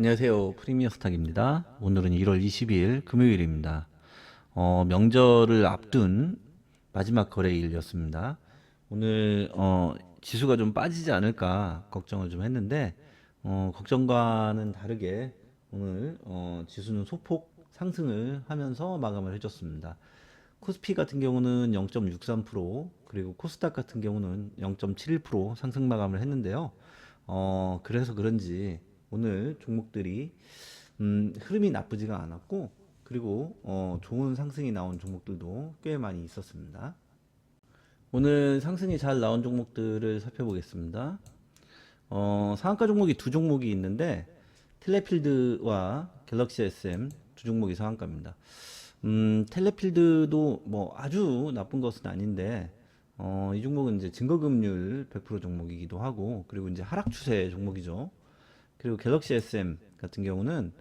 안녕하세요. 프리미어 스탁입니다. 오늘은 1월 22일 금요일입니다. 명절을 앞둔 마지막 거래일이었습니다. 오늘 지수가 좀 빠지지 않을까 걱정을 좀 했는데 걱정과는 다르게 오늘 지수는 소폭 상승을 하면서 마감을 해줬습니다. 코스피 같은 경우는 0.63% 그리고 코스닥 같은 경우는 0.71% 상승 마감을 했는데요. 그래서 그런지 오늘 종목들이 흐름이 나쁘지가 않았고 그리고 좋은 상승이 나온 종목들도 꽤 많이 있었습니다. 오늘 상승이 잘 나온 종목들을 살펴보겠습니다. 상한가 종목이 두 종목이 있는데 텔레필드와 갤럭시 SM 두 종목이 상한가입니다. 텔레필드도 뭐 아주 나쁜 것은 아닌데 이 종목은 이제 증거금률 100% 종목이기도 하고 그리고 이제 하락 추세 종목이죠. 그리고 갤럭시 SM 같은 경우는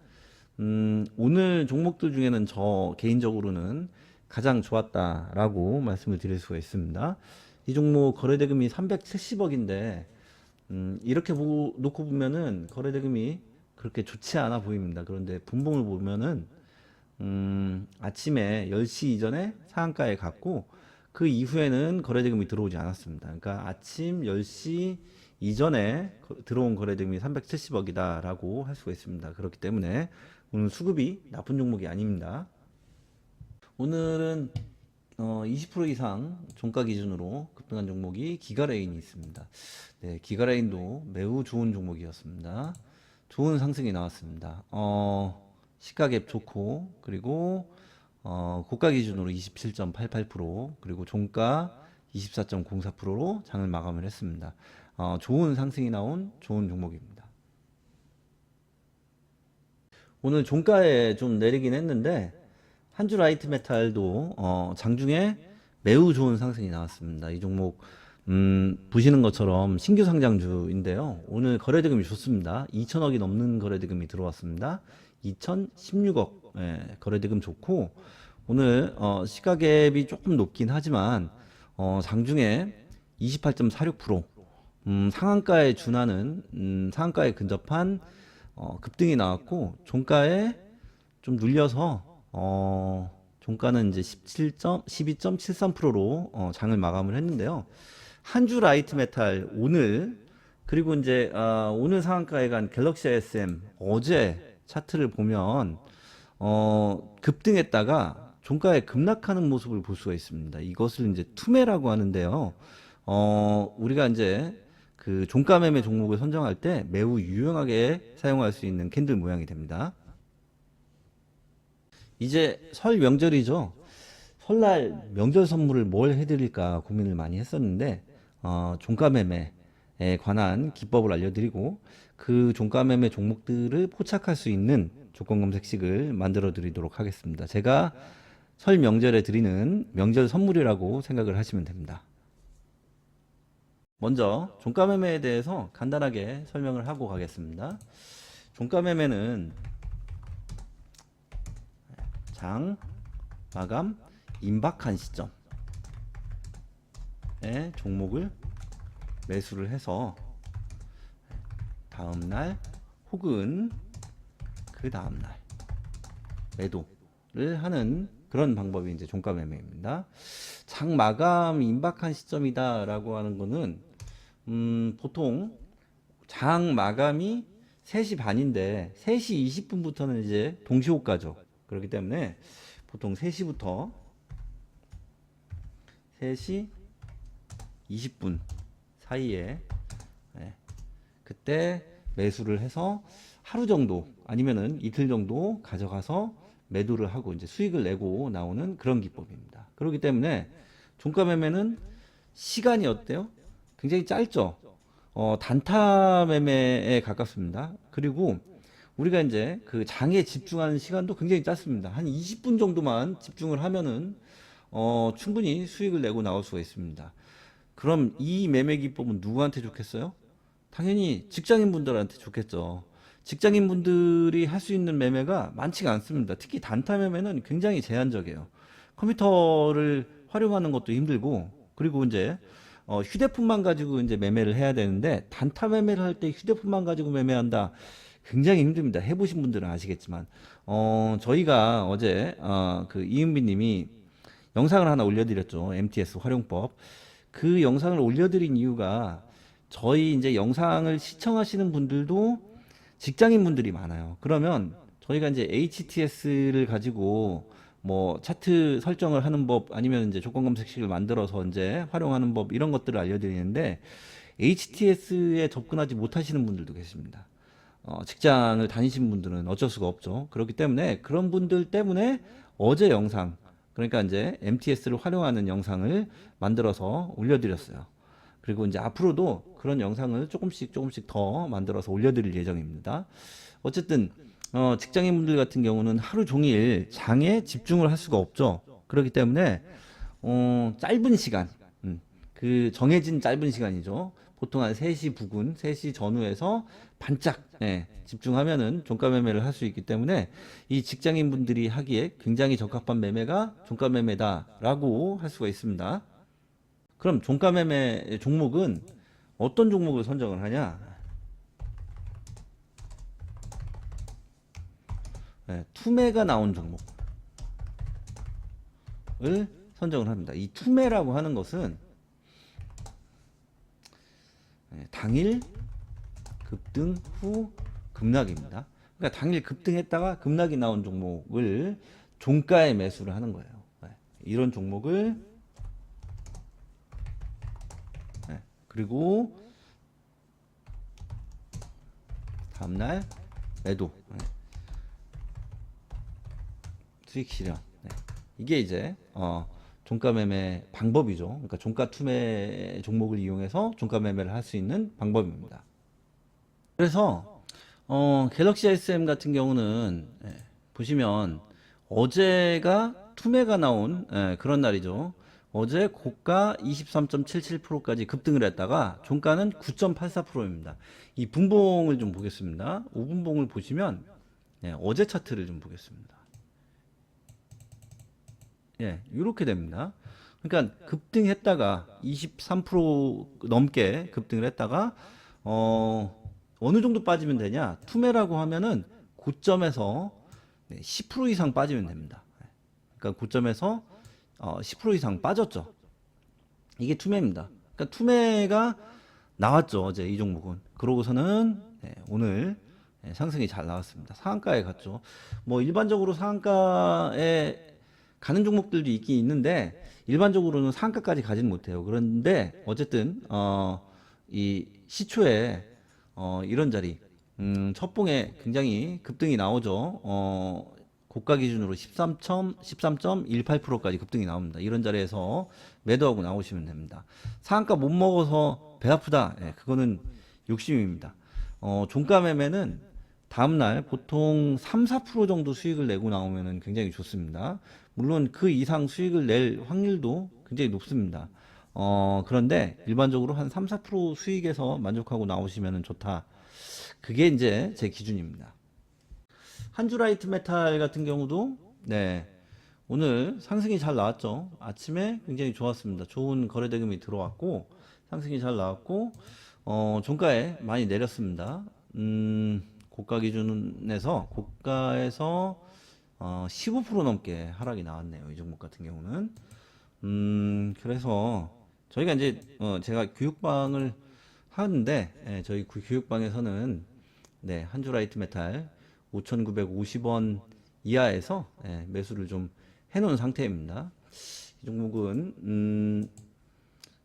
오늘 종목들 중에는 저 개인적으로는 가장 좋았다라고 말씀을 드릴 수가 있습니다. 이 종목 거래대금이 370억인데 이렇게 놓고 보면은 거래대금이 그렇게 좋지 않아 보입니다. 그런데 분봉을 보면은 아침에 10시 이전에 상한가에 갔고 그 이후에는 거래대금이 들어오지 않았습니다. 그러니까 아침 10시 이전에 들어온 거래대금이 370억이다라고 할 수가 있습니다. 그렇기 때문에 오늘 수급이 나쁜 종목이 아닙니다. 오늘은 20% 이상 종가 기준으로 급등한 종목이 기가레인이 있습니다. 네, 기가레인도 매우 좋은 종목이었습니다. 좋은 상승이 나왔습니다. 시가갭 좋고 그리고 고가 기준으로 27.88% 그리고 종가 24.04%로 장을 마감을 했습니다. 좋은 상승이 나온 좋은 종목입니다. 오늘 종가에 좀 내리긴 했는데 한주 라이트 메탈도 장중에 매우 좋은 상승이 나왔습니다. 이 종목 보시는 것처럼 신규 상장주인데요. 오늘 거래대금이 좋습니다. 2천억이 넘는 거래대금이 들어왔습니다. 2016억 거래대금 좋고 오늘 시가갭이 조금 높긴 하지만 장중에 28.46% 상한가에 준하는 상한가에 근접한 급등이 나왔고 종가에 좀 눌려서 종가는 이제 12.73%로 장을 마감을 했는데요. 한주 라이트 메탈 오늘 그리고 이제 오늘 상한가에 간 갤럭시 SM 어제 차트를 보면 급등했다가 종가에 급락하는 모습을 볼 수가 있습니다. 이것을 이제 투매라고 하는데요. 우리가 이제 그 종가 매매 종목을 선정할 때 매우 유용하게 사용할 수 있는 캔들 모양이 됩니다. 이제 설 명절이죠. 설날 명절 선물을 뭘 해드릴까 고민을 많이 했었는데 종가 매매에 관한 기법을 알려드리고 그 종가 매매 종목들을 포착할 수 있는 조건 검색식을 만들어 드리도록 하겠습니다. 제가 설 명절에 드리는 명절 선물이라고 생각을 하시면 됩니다. 먼저 종가 매매에 대해서 간단하게 설명을 하고 가겠습니다. 종가 매매는 장 마감 임박한 시점에 종목을 매수를 해서 다음날 혹은 그 다음날 매도를 하는 그런 방법이 이제 종가 매매입니다. 장 마감 임박한 시점이다라고 하는 거는 보통 장 마감이 3시 반인데 3시 20분부터는 이제 동시호가죠. 그렇기 때문에 보통 3시부터 3시 20분 사이에 그때 매수를 해서 하루 정도 아니면은 이틀 정도 가져가서 매도를 하고 이제 수익을 내고 나오는 그런 기법입니다. 그렇기 때문에 종가 매매는 시간이 어때요? 굉장히 짧죠. 단타 매매에 가깝습니다. 그리고 우리가 이제 그 장에 집중하는 시간도 굉장히 짧습니다. 한 20분 정도만 집중을 하면은 충분히 수익을 내고 나올 수가 있습니다. 그럼 이 매매 기법은 누구한테 좋겠어요? 당연히 직장인 분들한테 좋겠죠. 직장인 분들이 할 수 있는 매매가 많지가 않습니다. 특히 단타 매매는 굉장히 제한적이에요. 컴퓨터를 활용하는 것도 힘들고, 그리고 이제 휴대폰만 가지고 이제 매매를 해야 되는데 단타 매매를 할 때 휴대폰만 가지고 매매한다. 굉장히 힘듭니다. 해보신 분들은 아시겠지만, 저희가 어제, 그 이은비 님이 영상을 하나 올려드렸죠. MTS 활용법. 그 영상을 올려드린 이유가 저희 이제 영상을 시청하시는 분들도 직장인 분들이 많아요. 그러면 저희가 이제 HTS를 가지고 뭐 차트 설정을 하는 법 아니면 이제 조건 검색식을 만들어서 이제 활용하는 법 이런 것들을 알려드리는데 HTS에 접근하지 못하시는 분들도 계십니다. 직장을 다니신 분들은 어쩔 수가 없죠. 그렇기 때문에 그런 분들 때문에 어제 영상, 그러니까 이제 MTS를 활용하는 영상을 만들어서 올려드렸어요. 그리고 이제 앞으로도 그런 영상을 조금씩 조금씩 더 만들어서 올려드릴 예정입니다. 어쨌든 직장인 분들 같은 경우는 하루 종일 장에 집중을 할 수가 없죠. 그렇기 때문에 짧은 시간, 그 정해진 짧은 시간이죠. 보통 한 3시 부근, 3시 전후에서 반짝 집중하면은 종가 매매를 할 수 있기 때문에 이 직장인 분들이 하기에 굉장히 적합한 매매가 종가 매매다라고 할 수가 있습니다. 그럼 종가 매매 종목은 어떤 종목을 선정을 하냐? 투매가 나온 종목을 선정을 합니다. 이 투매라고 하는 것은 당일 급등 후 급락입니다. 그러니까 당일 급등했다가 급락이 나온 종목을 종가에 매수를 하는 거예요. 이런 종목을 그리고 다음날 매도 수익 실현. 이게 이제 종가 매매 방법이죠. 그러니까 종가 투매 종목을 이용해서 종가 매매를 할 수 있는 방법입니다. 그래서 갤럭시 SM 같은 경우는 보시면 어제가 투매가 나온 그런 날이죠. 어제 고가 23.77%까지 급등을 했다가 종가는 9.84%입니다. 이 분봉을 좀 보겠습니다. 5분봉을 보시면 어제 차트를 좀 보겠습니다. 이렇게 됩니다. 그러니까 급등했다가 23% 넘게 급등을 했다가 어느 정도 빠지면 되냐? 투매라고 하면은 고점에서 10% 이상 빠지면 됩니다. 그러니까 고점에서 10% 이상 빠졌죠. 이게 투매입니다. 그러니까 투매가 나왔죠. 어제 이 종목은. 그러고서는 오늘 상승이 잘 나왔습니다. 상한가에 갔죠. 뭐 일반적으로 상한가에 가는 종목들도 있긴 있는데 일반적으로는 상한가까지 가지는 못해요. 그런데 어쨌든 이 시초에 이런 자리 첫봉에 굉장히 급등이 나오죠. 고가 기준으로 13.18%까지 급등이 나옵니다. 이런 자리에서 매도하고 나오시면 됩니다. 상한가 못 먹어서 배 아프다. 그거는 욕심입니다. 종가 매매는 다음날 보통 3, 4% 정도 수익을 내고 나오면 굉장히 좋습니다. 물론 그 이상 수익을 낼 확률도 굉장히 높습니다. 그런데 일반적으로 한 3, 4% 수익에서 만족하고 나오시면 좋다. 그게 이제 제 기준입니다. 한주라이트 메탈 같은 경우도 오늘 상승이 잘 나왔죠. 아침에 굉장히 좋았습니다. 좋은 거래 대금이 들어왔고 상승이 잘 나왔고 종가에 많이 내렸습니다. 고가 기준에서 고가에서 15% 넘게 하락이 나왔네요. 이 종목 같은 경우는 그래서 저희가 이제 제가 교육방을 하는데 저희 교육방에서는 한주라이트 메탈 5,950원 이하에서 매수를 좀 해놓은 상태입니다. 이 종목은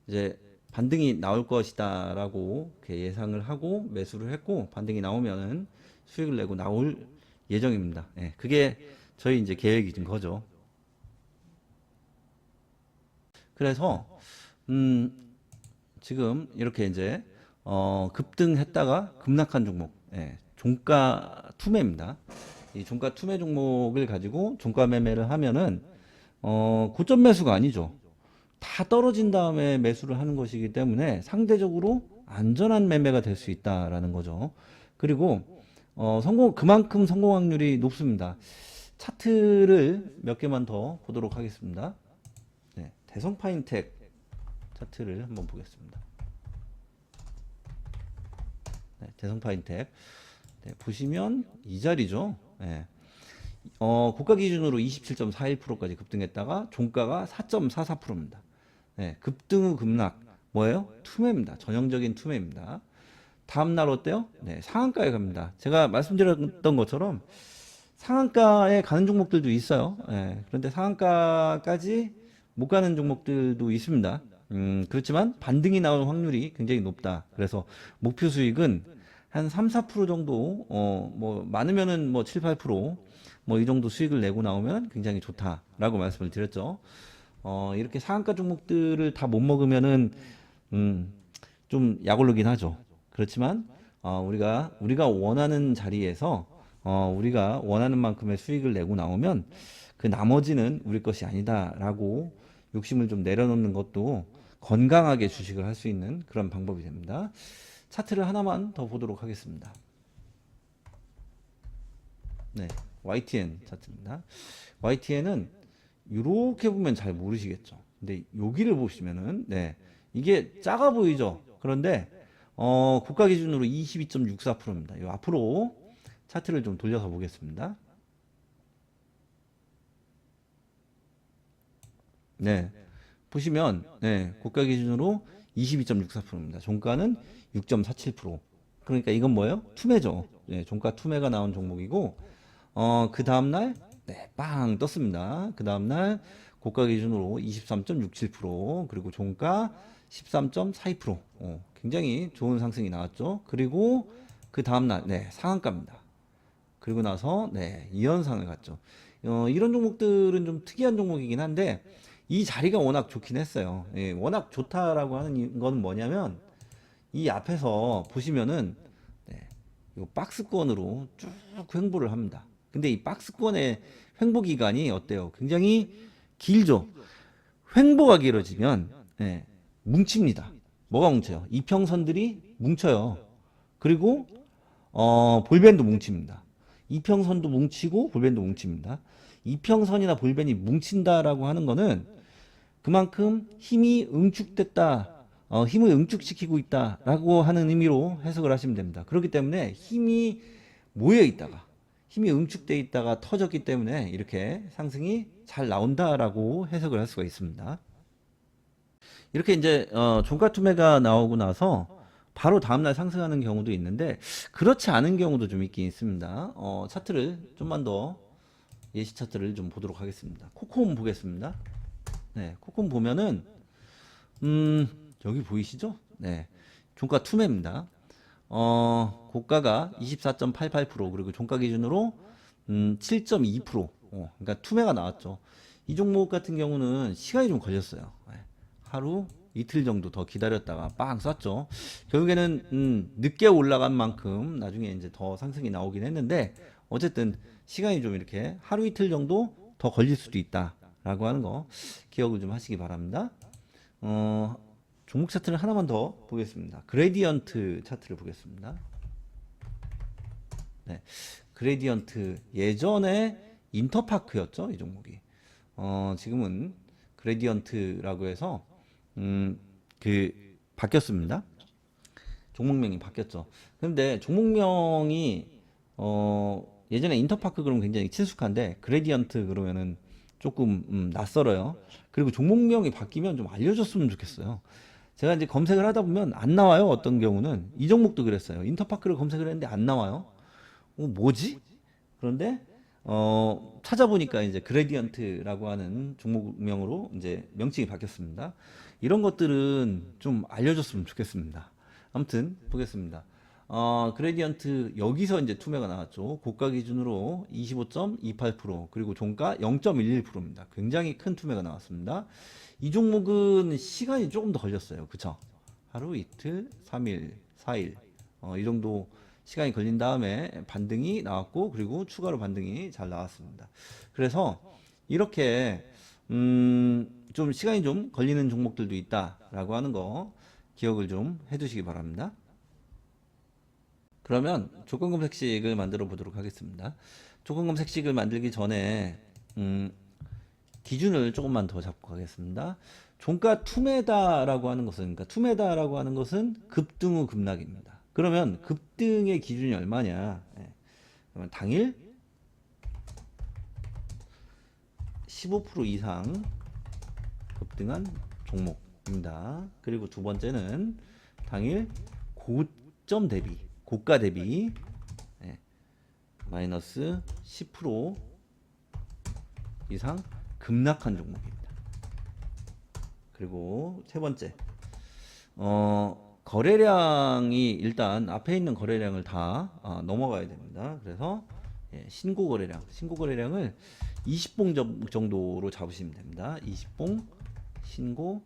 이제 반등이 나올 것이다라고 예상을 하고 매수를 했고 반등이 나오면은 수익을 내고 나올 예정입니다. 그게 저희 이제 계획인 거죠. 그래서 지금 이렇게 이제 급등했다가 급락한 종목, 종가 투매입니다. 이 종가 투매 종목을 가지고 종가 매매를 하면은 고점 매수가 아니죠. 다 떨어진 다음에 매수를 하는 것이기 때문에 상대적으로 안전한 매매가 될 수 있다라는 거죠. 그리고 그만큼 성공 확률이 높습니다. 차트를 몇 개만 더 보도록 하겠습니다. 대성파인텍 차트를 한번 보겠습니다. 대성파인텍. 네, 보시면 이 자리죠. 네. 고가 기준으로 27.41%까지 급등했다가 종가가 4.44%입니다. 네, 급등 후 급락 뭐예요? 투매입니다. 전형적인 투매입니다. 다음 날 어때요? 네, 상한가에 갑니다. 제가 말씀드렸던 것처럼 상한가에 가는 종목들도 있어요. 예, 그런데 상한가까지 못 가는 종목들도 있습니다. 그렇지만 반등이 나올 확률이 굉장히 높다. 그래서 목표 수익은 한 3, 4% 정도, 뭐, 많으면은 뭐 7, 8%, 뭐 이 정도 수익을 내고 나오면 굉장히 좋다라고 말씀을 드렸죠. 이렇게 상한가 종목들을 다 못 먹으면은, 좀 약오르긴 하죠. 그렇지만, 우리가 원하는 자리에서 우리가 원하는 만큼의 수익을 내고 나오면 그 나머지는 우리 것이 아니다라고 욕심을 좀 내려놓는 것도 건강하게 주식을 할 수 있는 그런 방법이 됩니다. 차트를 하나만 더 보도록 하겠습니다. 네, YTN 차트입니다. YTN은 이렇게 보면 잘 모르시겠죠. 근데 여기를 보시면은 네, 이게 작아 보이죠. 그런데 고가 기준으로 22.64%입니다. 요 앞으로 차트를 좀 돌려서 보겠습니다. 네. 보시면, 네, 고가 기준으로 22.64%입니다. 종가는 6.47%. 그러니까 이건 뭐예요? 투매죠. 네, 종가 투매가 나온 종목이고, 그 다음날, 네, 빵 떴습니다. 그 다음날 고가 기준으로 23.67%, 그리고 종가 13.42%. 굉장히 좋은 상승이 나왔죠. 그리고 그 다음날, 네, 상한가입니다. 그리고 나서 네, 2연상을 갔죠. 이런 종목들은 좀 특이한 종목이긴 한데 이 자리가 워낙 좋긴 했어요. 예, 워낙 좋다라고 하는 건 뭐냐면 이 앞에서 보시면은 네, 이 박스권으로 쭉 횡보를 합니다. 근데 이 박스권의 횡보 기간이 어때요? 굉장히 길죠. 횡보가 길어지면 예, 뭉칩니다. 뭐가 뭉쳐요? 이평선들이 뭉쳐요. 그리고 볼밴도 뭉칩니다. 이평선도 뭉치고 볼밴도 뭉칩니다. 이평선이나 볼밴이 뭉친다라고 하는 거는 그만큼 힘이 응축됐다, 힘을 응축시키고 있다라고 하는 의미로 해석을 하시면 됩니다. 그렇기 때문에 힘이 모여 있다가 힘이 응축돼 있다가 터졌기 때문에 이렇게 상승이 잘 나온다라고 해석을 할 수가 있습니다. 이렇게 이제 종가 투매가 나오고 나서 바로 다음날 상승하는 경우도 있는데 그렇지 않은 경우도 좀 있긴 있습니다. 차트를 좀만 더 예시 차트를 좀 보도록 하겠습니다. 코콤 보겠습니다. 네, 코콤 보면은 여기 보이시죠? 네, 종가 투매입니다. 고가가 24.88% 그리고 종가 기준으로 7.2%. 그러니까 투매가 나왔죠. 이 종목 같은 경우는 시간이 좀 걸렸어요. 네, 하루 이틀 정도 더 기다렸다가 빵 쐈죠. 결국에는 늦게 올라간 만큼 나중에 이제 더 상승이 나오긴 했는데 어쨌든 시간이 좀 이렇게 하루 이틀 정도 더 걸릴 수도 있다라고 하는 거 기억을 좀 하시기 바랍니다. 종목 차트를 하나만 더 보겠습니다. 그레디언트 차트를 보겠습니다. 네, 그레디언트 예전에 인터파크였죠, 이 종목이. 지금은 그레디언트라고 해서 그 바뀌었습니다. 종목명이 바뀌었죠. 근데 종목명이 예전에 인터파크 그러면 굉장히 친숙한데 그레디언트 그러면은 조금 낯설어요. 그리고 종목명이 바뀌면 좀 알려줬으면 좋겠어요. 제가 이제 검색을 하다 보면 안 나와요. 어떤 경우는 이 종목도 그랬어요. 인터파크를 검색을 했는데 안 나와요. 뭐지? 그런데 찾아보니까 이제 그레디언트라고 하는 종목명으로 이제 명칭이 바뀌었습니다. 이런 것들은 좀 알려줬으면 좋겠습니다. 아무튼 보겠습니다. 그레디언트 여기서 이제 투매가 나왔죠. 고가 기준으로 25.28% 그리고 종가 0.11%입니다. 굉장히 큰 투매가 나왔습니다. 이 종목은 시간이 조금 더 걸렸어요. 그쵸? 하루, 이틀, 3일, 4일 이 정도 시간이 걸린 다음에 반등이 나왔고 그리고 추가로 반등이 잘 나왔습니다. 그래서 이렇게 좀 시간이 좀 걸리는 종목들도 있다라고 하는 거 기억을 좀 해두시기 바랍니다. 그러면 조건 검색식을 만들어 보도록 하겠습니다. 조건 검색식을 만들기 전에 기준을 조금만 더 잡고 가겠습니다. 종가 투매다라고 하는 것은, 그러니까 투매다라고 하는 것은 급등 후 급락입니다. 그러면 급등의 기준이 얼마냐? 예. 그러면 당일 15% 이상 급등한 종목입니다. 그리고 두 번째는 당일 고점 대비, 고가 대비 예, 마이너스 10% 이상 급락한 종목입니다. 그리고 세 번째, 거래량이 일단 앞에 있는 거래량을 다 넘어가야 됩니다. 그래서 예, 신고 거래량을 20봉 정도로 잡으시면 됩니다. 20봉 신고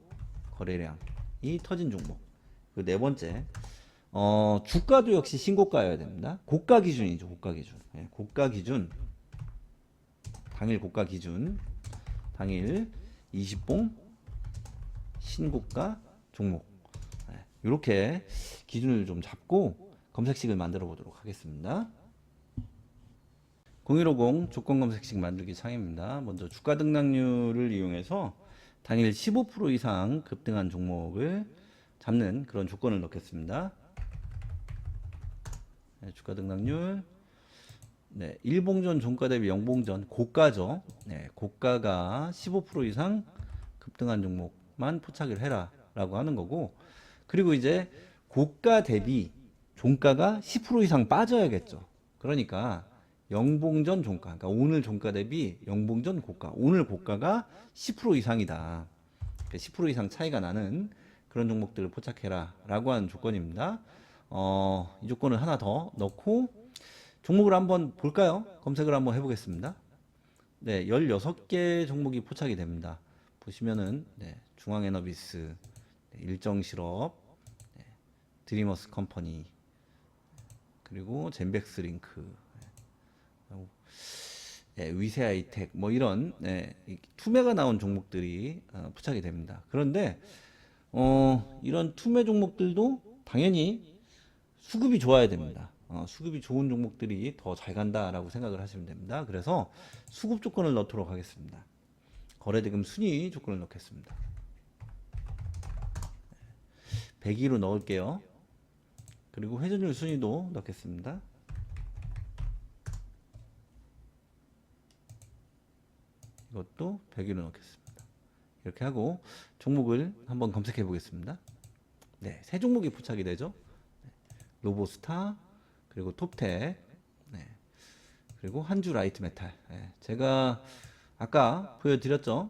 거래량이 터진 종목. 그 네 번째, 주가도 역시 신고가여야 됩니다. 고가 기준이죠, 고가 기준. 예, 고가 기준, 당일 고가 기준, 당일 20봉 신고가 종목. 이렇게 기준을 좀 잡고 검색식을 만들어 보도록 하겠습니다. 0150 조건 검색식 만들기 창입니다. 먼저 주가 등락률을 이용해서 당일 15% 이상 급등한 종목을 잡는 그런 조건을 넣겠습니다. 네, 주가 등락률, 네, 1봉전 종가 대비 0봉전 고가죠. 네, 고가가 15% 이상 급등한 종목만 포착을 해라 라고 하는 거고, 그리고 이제 고가 대비 종가가 10% 이상 빠져야겠죠. 그러니까 영봉전 종가, 그러니까 오늘 종가 대비 영봉전 고가, 오늘 고가가 10% 이상이다. 10% 이상 차이가 나는 그런 종목들을 포착해라 라고 하는 조건입니다. 이 조건을 하나 더 넣고 종목을 한번 볼까요? 검색을 한번 해보겠습니다. 네, 16개 종목이 포착이 됩니다. 보시면은 네, 중앙에너비스, 네, 일정실업, 네, 드리머스 컴퍼니, 그리고 젠백스링크, 네, 위세아이텍 뭐 이런 네, 투매가 나온 종목들이 포착이 됩니다. 그런데 이런 투매 종목들도 당연히 수급이 좋아야 됩니다. 수급이 좋은 종목들이 더 잘 간다라고 생각을 하시면 됩니다. 그래서 수급 조건을 넣도록 하겠습니다. 거래대금 순위 조건을 넣겠습니다. 102로 넣을게요. 그리고 회전율 순위도 넣겠습니다. 이것도 102로 넣겠습니다. 이렇게 하고 종목을 한번 검색해 보겠습니다. 네, 세 종목이 포착이 되죠. 로보스타, 그리고 톱텍, 네, 그리고 한주 라이트 메탈. 네, 제가 아까 보여드렸죠.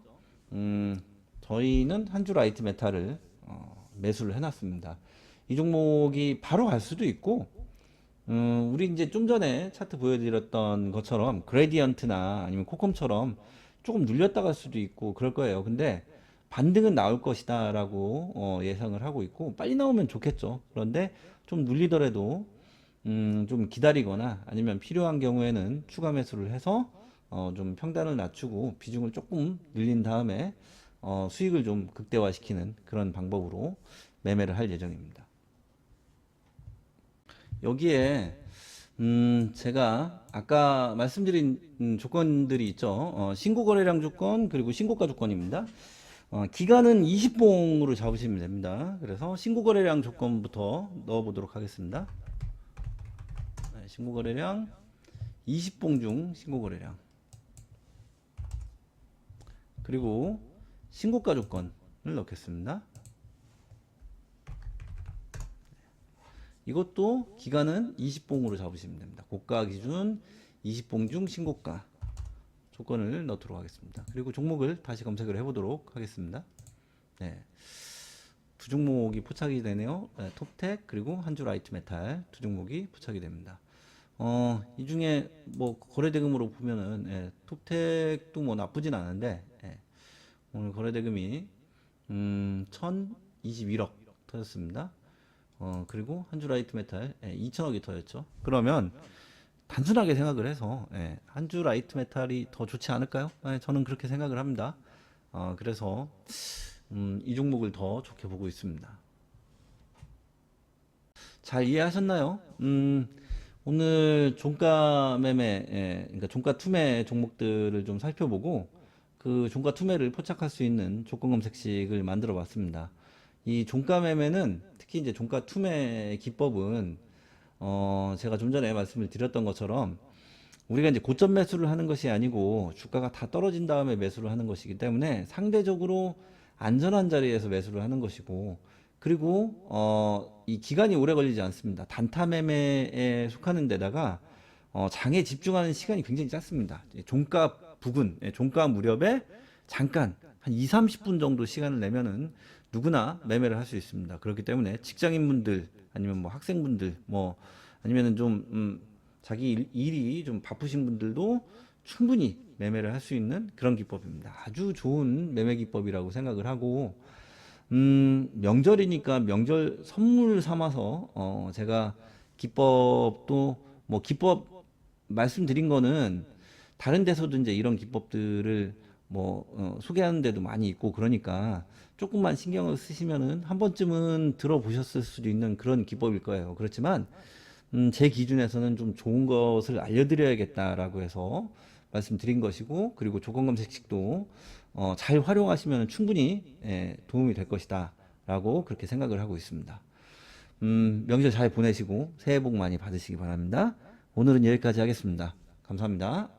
저희는 한주 라이트 메탈을 매수를 해놨습니다. 이 종목이 바로 갈 수도 있고, 우리 이제 좀 전에 차트 보여드렸던 것처럼 그레디언트나 아니면 코컴처럼 조금 눌렸다 갈 수도 있고 그럴 거예요. 근데 반등은 나올 것이다 라고 예상을 하고 있고, 빨리 나오면 좋겠죠. 그런데 좀 눌리더라도 좀 기다리거나 아니면 필요한 경우에는 추가 매수를 해서 좀 평단을 낮추고 비중을 조금 늘린 다음에 수익을 좀 극대화시키는 그런 방법으로 매매를 할 예정입니다. 여기에 제가 아까 말씀드린 조건들이 있죠. 신고 거래량 조건, 그리고 신고가 조건입니다. 기간은 20봉으로 잡으시면 됩니다. 그래서 신고 거래량 조건부터 넣어 보도록 하겠습니다. 네, 신고 거래량 20봉 중 신고 거래량, 그리고 신고가 조건을 넣겠습니다. 이것도 기간은 20봉으로 잡으시면 됩니다. 고가 기준 20봉 중 신고가 조건을 넣도록 하겠습니다. 그리고 종목을 다시 검색을 해보도록 하겠습니다. 네, 두 종목이 포착이 되네요. 네, 톱텍 그리고 한주 라이트 메탈 두 종목이 포착이 됩니다. 이 중에 뭐 거래대금으로 보면은 예, 톱텍도 뭐 나쁘진 않은데 예, 오늘 거래대금이 1021억 터졌습니다. 그리고 한주 라이트 메탈 2천억이 터졌죠. 그러면 단순하게 생각을 해서 한주 라이트 메탈이 더 좋지 않을까요? 저는 그렇게 생각을 합니다. 그래서 이 종목을 더 좋게 보고 있습니다. 잘 이해하셨나요? 오늘 종가 매매, 그러니까 종가 투매 종목들을 좀 살펴보고 그 종가 투매를 포착할 수 있는 조건 검색식을 만들어 봤습니다. 이 종가 매매는 특히 이제 종가 투매 기법은 제가 좀 전에 말씀을 드렸던 것처럼 우리가 이제 고점 매수를 하는 것이 아니고 주가가 다 떨어진 다음에 매수를 하는 것이기 때문에 상대적으로 안전한 자리에서 매수를 하는 것이고, 그리고 이 기간이 오래 걸리지 않습니다. 단타 매매에 속하는 데다가 장에 집중하는 시간이 굉장히 짧습니다. 종가 부근, 종가 무렵에 잠깐 한 2, 30분 정도 시간을 내면은 누구나 매매를 할 수 있습니다. 그렇기 때문에 직장인분들 아니면 뭐 학생분들 뭐 아니면은 좀 자기 일이 좀 바쁘신 분들도 충분히 매매를 할 수 있는 그런 기법입니다. 아주 좋은 매매 기법이라고 생각을 하고, 명절이니까 명절 선물 삼아서 제가 기법도 뭐 기법 말씀드린 거는 다른 데서도 이제 이런 기법들을 뭐 소개하는 데도 많이 있고, 그러니까 조금만 신경을 쓰시면은 한 번쯤은 들어보셨을 수도 있는 그런 기법일 거예요. 그렇지만 제 기준에서는 좀 좋은 것을 알려드려야겠다라고 해서 말씀드린 것이고, 그리고 조건 검색식도 잘 활용하시면 충분히 도움이 될 것이다 라고 그렇게 생각을 하고 있습니다. 명절 잘 보내시고 새해 복 많이 받으시기 바랍니다. 오늘은 여기까지 하겠습니다. 감사합니다.